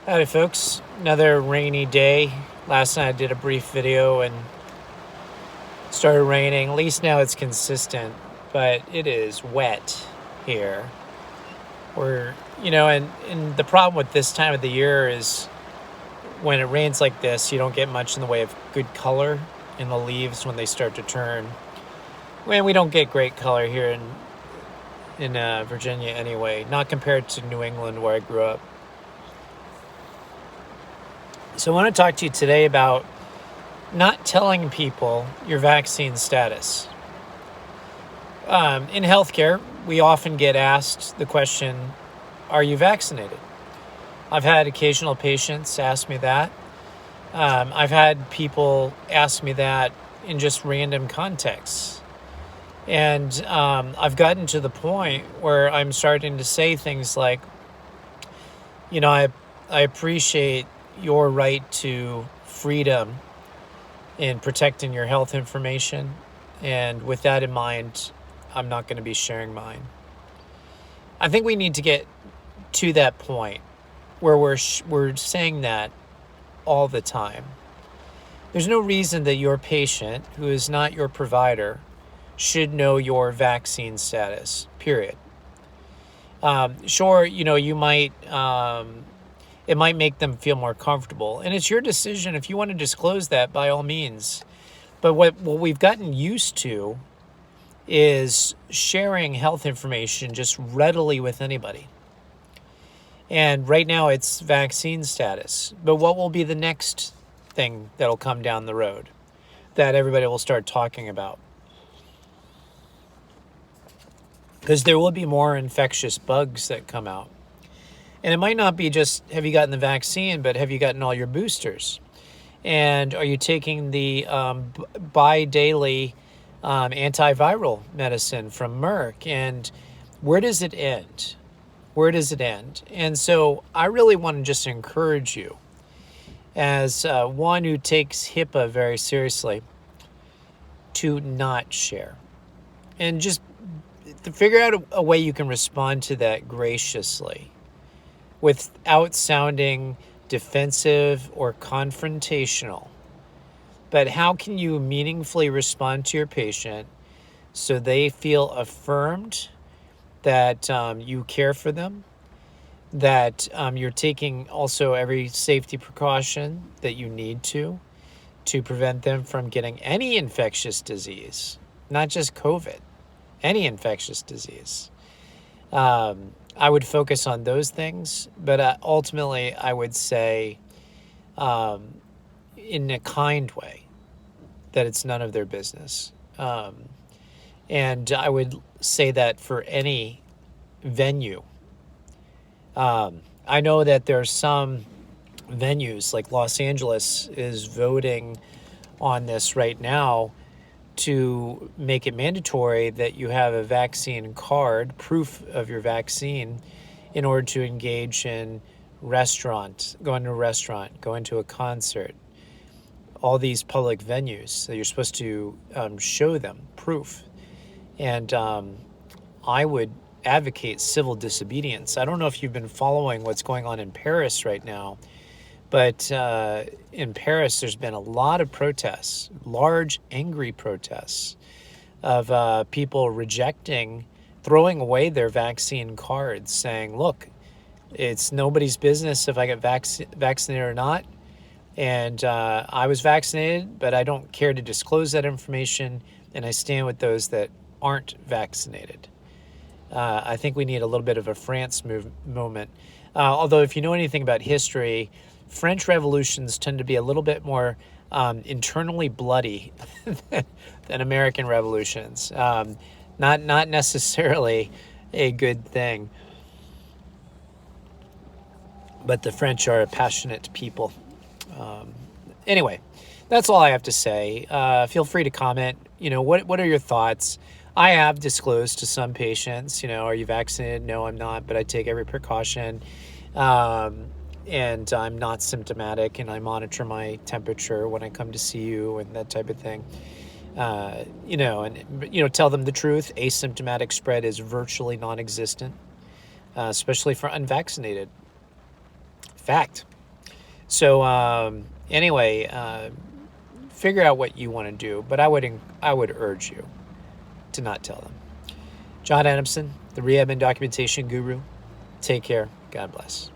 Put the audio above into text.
Howdy, folks. Another rainy day. Last night I did a brief video and started raining. At least now it's consistent, but it is wet here. And the problem with this time of the year is when it rains like this, you don't get much in the way of good color in the leaves when they start to turn. Well, we don't get great color here in Virginia anyway, not compared to New England where I grew up. So I want to talk to you today about not telling people your vaccine status. In healthcare, we often get asked the question, are you vaccinated? I've had occasional patients ask me that. I've had people ask me that in just random contexts. And I've gotten to the point where I'm starting to say things like, I appreciate your right to freedom in protecting your health information. And with that in mind, I'm not going to be sharing mine. I think we need to get to that point where we're saying that all the time. There's no reason that your patient, who is not your provider, should know your vaccine status, period. Sure, you might... it might make them feel more comfortable. And it's your decision if you want to disclose that, by all means. But what we've gotten used to is sharing health information just readily with anybody. And right now it's vaccine status. But what will be the next thing that'll come down the road that everybody will start talking about? Because there will be more infectious bugs that come out. And it might not be just, have you gotten the vaccine, but have you gotten all your boosters? And are you taking the bi-daily antiviral medicine from Merck? And where does it end? Where does it end? And so I really want to just encourage you, as one who takes HIPAA very seriously, to not share. And just to figure out a way you can respond to that graciously, without sounding defensive or confrontational. But how can you meaningfully respond to your patient so they feel affirmed that you care for them, that you're taking also every safety precaution that you need to prevent them from getting any infectious disease, not just COVID, any infectious disease. I would focus on those things, but ultimately I would say in a kind way that it's none of their business. And I would say that for any venue. I know that there are some venues, like Los Angeles is voting on this right now, to make it mandatory that you have a vaccine card, proof of your vaccine, in order to engage in restaurants, going to a restaurant, going to a concert, all these public venues. So you're supposed to show them proof. And I would advocate civil disobedience. I don't know if you've been following what's going on in Paris right now, but in Paris, there's been a lot of protests, large, angry protests of people rejecting, throwing away their vaccine cards, saying, look, it's nobody's business if I get vaccinated or not. And I was vaccinated, but I don't care to disclose that information, and I stand with those that aren't vaccinated. I think we need a little bit of a France moment. Although if you know anything about history, French revolutions tend to be a little bit more internally bloody than American revolutions. Not necessarily a good thing. But the French are a passionate people. Anyway, that's all I have to say. Feel free to comment. What are your thoughts? I have disclosed to some patients, are you vaccinated? No, I'm not, but I take every precaution. And I'm not symptomatic, and I monitor my temperature when I come to see you and that type of thing. Tell them the truth. Asymptomatic spread is virtually non-existent, especially for unvaccinated. Fact. So anyway, figure out what you want to do, but I would urge you to not tell them. John Adamson, the Rehab and Documentation Guru. Take care. God bless.